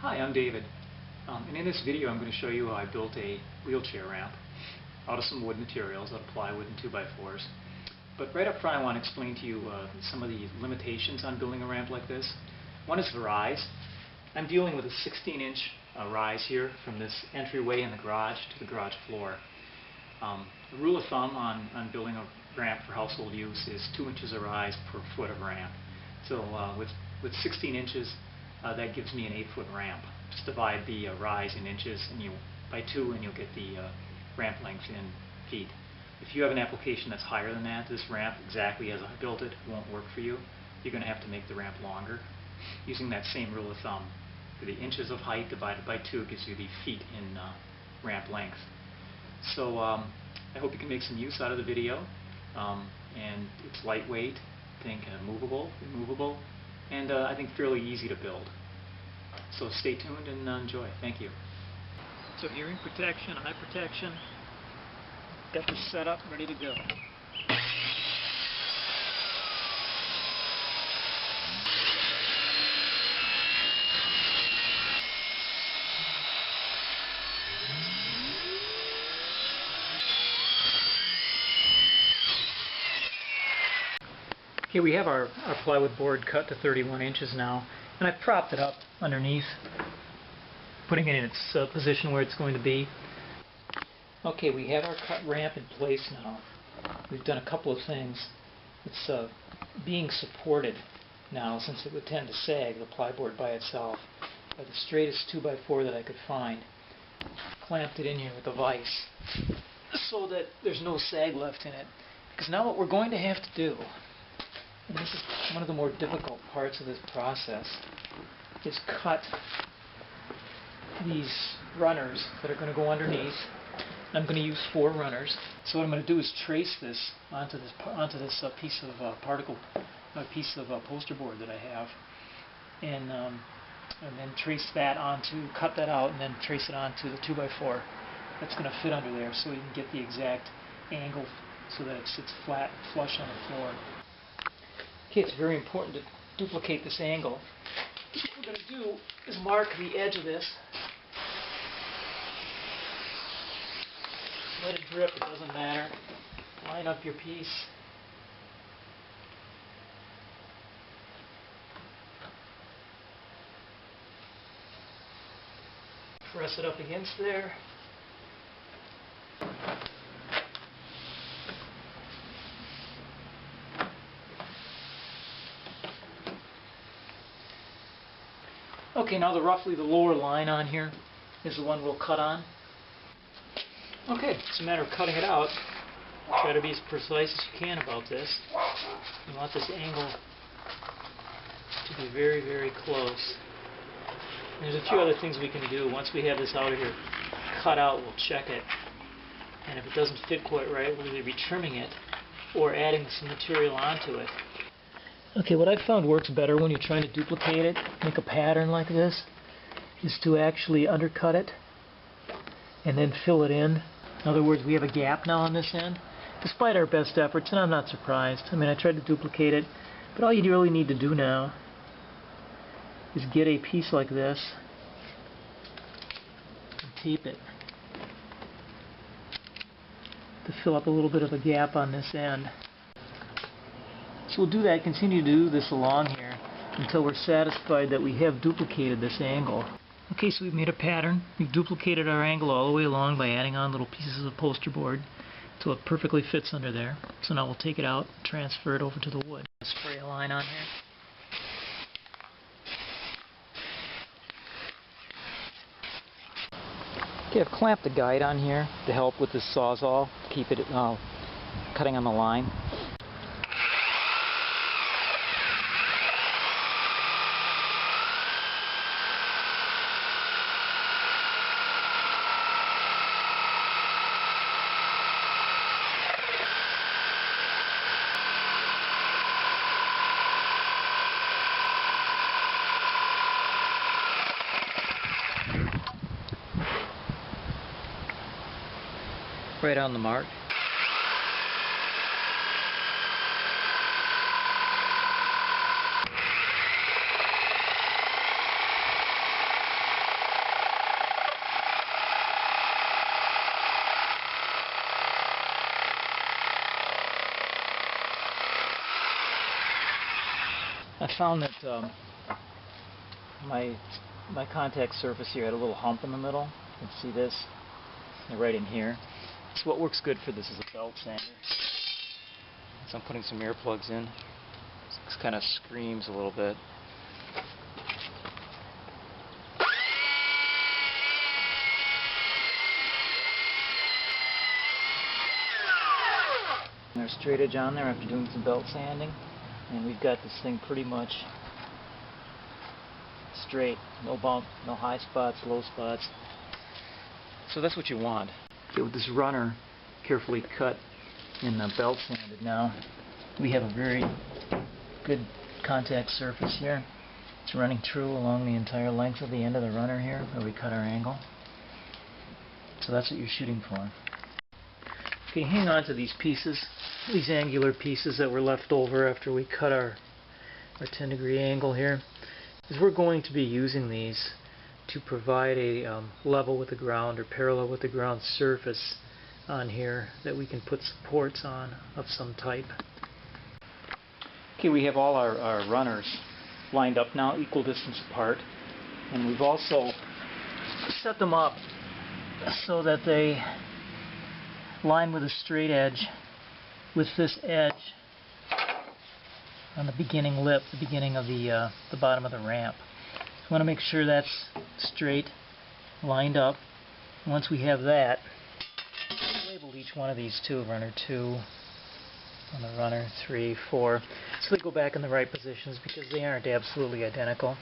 Hi, I'm David, and in this video I'm going to show you how I built a wheelchair ramp out of some wood materials, out of plywood and 2x4s. But right up front I want to explain to you some of the limitations on building a ramp like this. One is the rise. I'm dealing with a 16-inch rise here from this entryway in the garage to the garage floor. The rule of thumb on building a ramp for household use is 2 inches of rise per foot of ramp. So with 16 inches, that gives me an 8-foot ramp. Just divide the rise in inches by 2 and you'll get the ramp length in feet. If you have an application that's higher than that, this ramp, exactly as I built it, won't work for you. You're going to have to make the ramp longer. Using that same rule of thumb, for the inches of height divided by 2 gives you the feet in ramp length. So I hope you can make some use out of the video. And it's lightweight, movable, removable, and I think fairly easy to build. So stay tuned and enjoy. Thank you. So hearing protection, eye protection, got this set up, ready to go. Okay, we have our plywood board cut to 31 inches now, and I've propped it up underneath, putting it in its position where it's going to be. Okay, we have our cut ramp in place now. We've done a couple of things. It's being supported now, since it would tend to sag, the plyboard by itself, by the straightest 2x4 that I could find. Clamped it in here with a vise so that there's no sag left in it. Because now what we're going to have to do, and this is one of the more difficult parts of this process, is cut these runners that are going to go underneath. I'm going to use 4 runners. So what I'm going to do is trace this onto this piece of poster board that I have, and then cut that out, and then trace it onto the 2x4 that's going to fit under there, so you can get the exact angle so that it sits flat, flush on the floor. Okay, it's very important to duplicate this angle. What we're going to do is mark the edge of this. Let it drip, it doesn't matter. Line up your piece. Press it up against there. Okay, now roughly the lower line on here is the one we'll cut on. Okay, it's a matter of cutting it out. Try to be as precise as you can about this. You want this angle to be very, very close. There's a few other things we can do. Once we have this out of here cut out, we'll check it. And if it doesn't fit quite right, we'll either be trimming it or adding some material onto it. Okay, what I've found works better when you're trying to duplicate it, make a pattern like this, is to actually undercut it and then fill it in. In other words, we have a gap now on this end, despite our best efforts, and I'm not surprised. I mean, I tried to duplicate it, but all you really need to do now is get a piece like this and tape it to fill up a little bit of a gap on this end. So we'll do that, continue to do this along here until we're satisfied that we have duplicated this angle. Okay, so we've made a pattern. We've duplicated our angle all the way along by adding on little pieces of poster board until it perfectly fits under there. So now we'll take it out, transfer it over to the wood. Spray a line on here. Okay, I've clamped a guide on here to help with this sawzall, to keep it cutting on the line. Right on the mark. I found that my contact surface here had a little hump in the middle. You can see this right in here. So what works good for this is a belt sander. So I'm putting some earplugs in. This kind of screams a little bit. There's straight edge on there after doing some belt sanding, and we've got this thing pretty much straight. No bump, no high spots, low spots. So that's what you want. Okay, with this runner carefully cut and belt sanded now, we have a very good contact surface here. It's running true along the entire length of the end of the runner here where we cut our angle. So that's what you're shooting for. Okay, hang on to these pieces, these angular pieces that were left over after we cut our 10-degree angle here, because we're going to be using these to provide a level with the ground or parallel with the ground surface on here that we can put supports on of some type. Okay, we have all our runners lined up now, equal distance apart, and we've also set them up so that they line with a straight edge with this edge on the beginning lip, the beginning of the bottom of the ramp. So we want to make sure that's straight, lined up. And once we have that, we labeled each one of these two, runner 2, on the runner 3, 4, so they go back in the right positions because they aren't absolutely identical.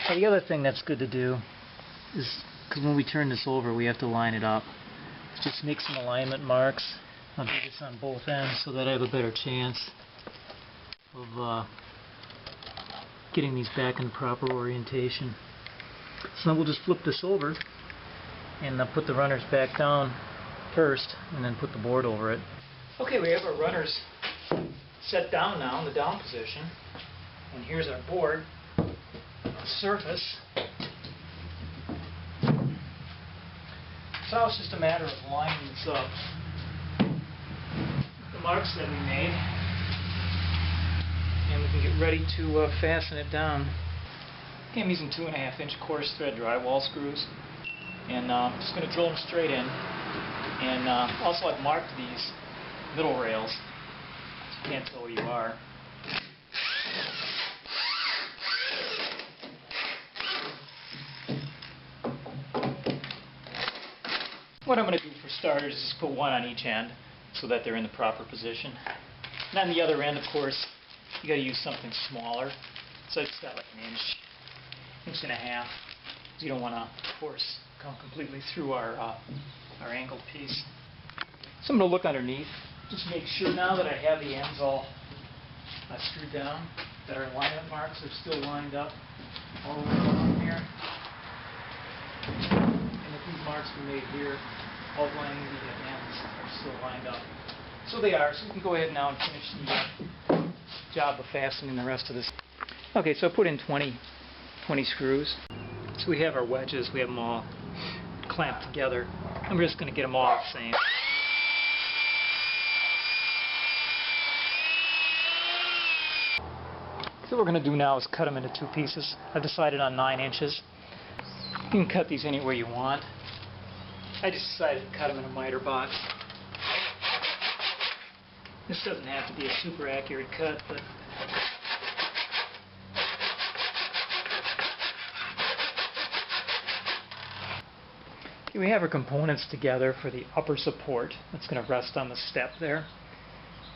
Now the other thing that's good to do is, because when we turn this over we have to line it up, just make some alignment marks. I'll do this on both ends so that I have a better chance of getting these back in proper orientation. So then we'll just flip this over and put the runners back down first and then put the board over it. Okay, we have our runners set down now in the down position, and here's our board surface. So now it's just a matter of lining this up. The marks that we made, and we can get ready to fasten it down. Okay, I'm using 2.5-inch coarse thread drywall screws, and I'm just going to drill them straight in. And also I've marked these middle rails, so you can't tell where you are. What I'm going to do for starters is put one on each end so that they're in the proper position. And on the other end, of course, you got to use something smaller. So it's got like an inch and a half. You don't want to, of course, come completely through our angled piece. So I'm going to look underneath, just make sure now that I have the ends all screwed down, that our alignment marks are still lined up all the way along here. And that these marks we made here outlining the ends are still lined up. So they are, so we can go ahead now and finish the job of fastening the rest of this. Okay, so I put in 20 screws. So we have our wedges, we have them all clamped together. I'm just going to get them all the same. So what we're going to do now is cut them into two pieces. I've decided on 9 inches. You can cut these anywhere you want. I just decided to cut them in a miter box. This doesn't have to be a super accurate cut, but okay, we have our components together for the upper support that's going to rest on the step there.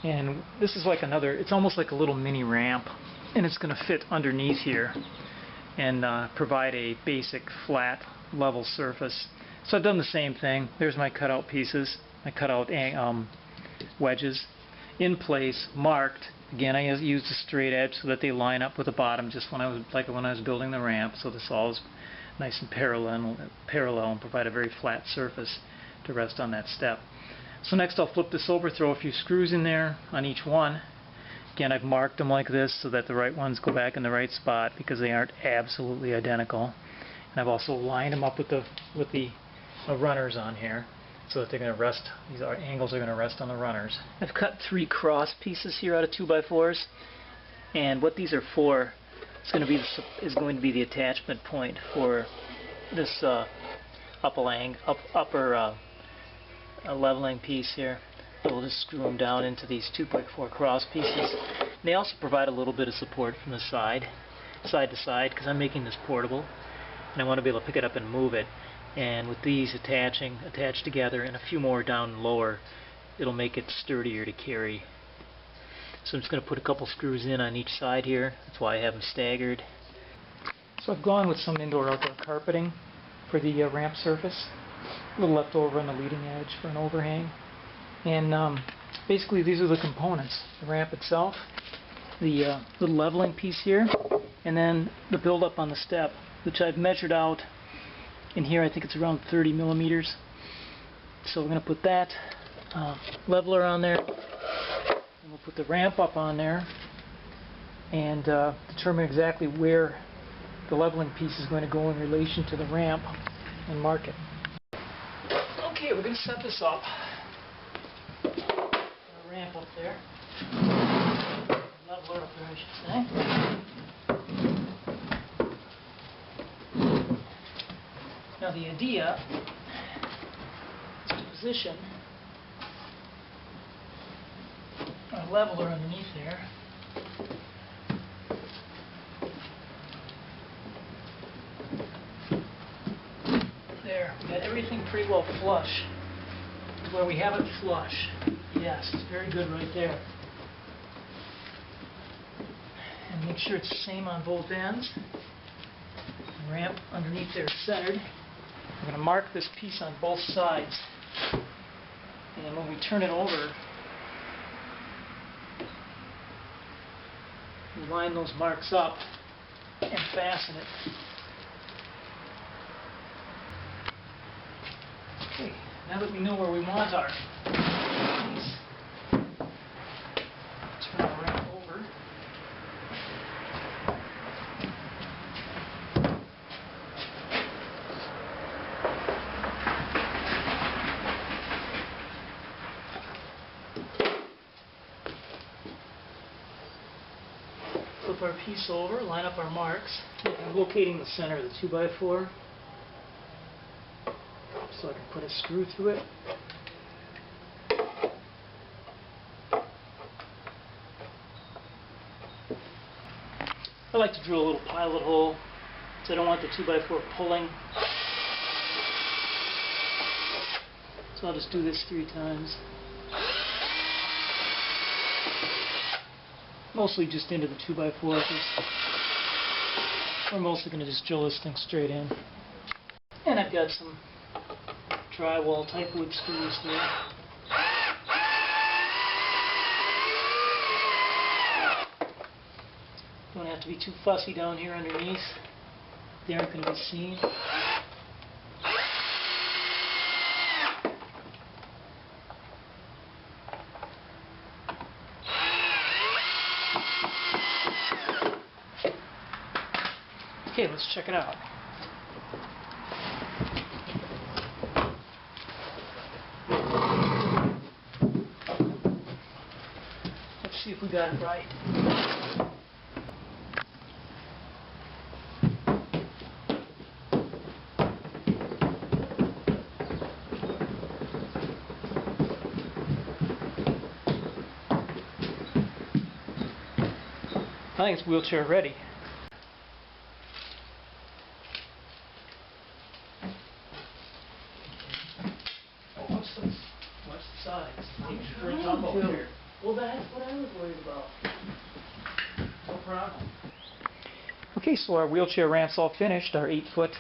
And this is like another, it's almost like a little mini ramp, and it's going to fit underneath here and provide a basic flat level surface. So I've done the same thing. There's my cutout pieces, my cutout wedges in place, marked. Again, I used a straight edge so that they line up with the bottom, just when I was building the ramp. So this all is nice and parallel and provide a very flat surface to rest on that step. So next I'll flip this over, throw a few screws in there on each one. Again, I've marked them like this so that the right ones go back in the right spot because they aren't absolutely identical. And I've also lined them up with the runners on here so that they're going to rest, these angles are going to rest on the runners. I've cut 3 cross pieces here out of 2x4s, and what these are for is going to be the attachment point for this upper leveling piece here. So we'll just screw them down into these 2x4 cross pieces. And they also provide a little bit of support from the side to side, because I'm making this portable and I want to be able to pick it up and move it. And with these attached together and a few more down lower, it'll make it sturdier to carry. So I'm just going to put a couple screws in on each side here. That's why I have them staggered. So I've gone with some indoor-outdoor carpeting for the ramp surface. A little left over on the leading edge for an overhang. And basically these are the components. The ramp itself, the little leveling piece here, and then the build-up on the step, which I've measured out. In here I think it's around 30 millimeters. So we're going to put that leveler on there. And we'll put the ramp up on there and determine exactly where the leveling piece is going to go in relation to the ramp and mark it. Okay, we're going to set this up. The ramp up there. Leveler up there, I should say. Now the idea is to position our leveler underneath there. There, we got everything pretty well flush. Where we have it flush. Yes, it's very good right there. And make sure it's the same on both ends. The ramp underneath there is centered. We're going to mark this piece on both sides. And when we turn it over, we line those marks up and fasten it. Okay, now that we know where we want our piece, turn our ramp over. Flip our piece over, line up our marks. I'm locating the center of the 2x4 so I can put a screw through it. I like to drill a little pilot hole so I don't want the 2x4 pulling. So I'll just do this 3 times. Mostly just into the 2x4. We're mostly going to just drill this thing straight in. And I've got some drywall type wood screws here. Don't have to be too fussy down here underneath. They aren't going to be seen. Okay, let's check it out. Let's see if we got it right. I think it's wheelchair ready. What's the size? Well, that's what I was worried about. No problem. Okay, so our wheelchair ramp's all finished, our 8-foot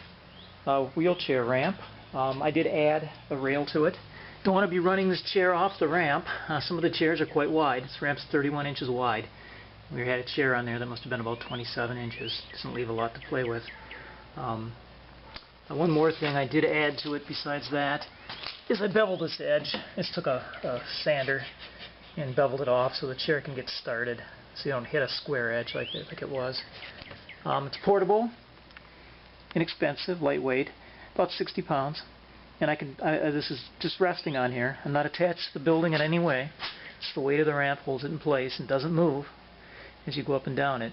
wheelchair ramp. I did add a rail to it. Don't want to be running this chair off the ramp. Some of the chairs are quite wide. This ramp's 31 inches wide. We had a chair on there that must have been about 27 inches. Doesn't leave a lot to play with. One more thing I did add to it besides that is I beveled this edge. I just took a sander and beveled it off so the chair can get started, so you don't hit a square edge like it was. It's portable, inexpensive, lightweight, about 60 pounds, and this is just resting on here. I'm not attached to the building in any way. It's the weight of the ramp holds it in place and doesn't move as you go up and down it.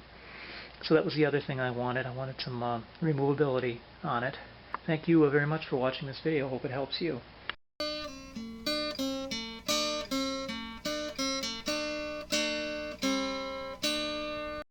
So that was the other thing I wanted. I wanted some removability on it. Thank you very much for watching this video. Hope it helps you.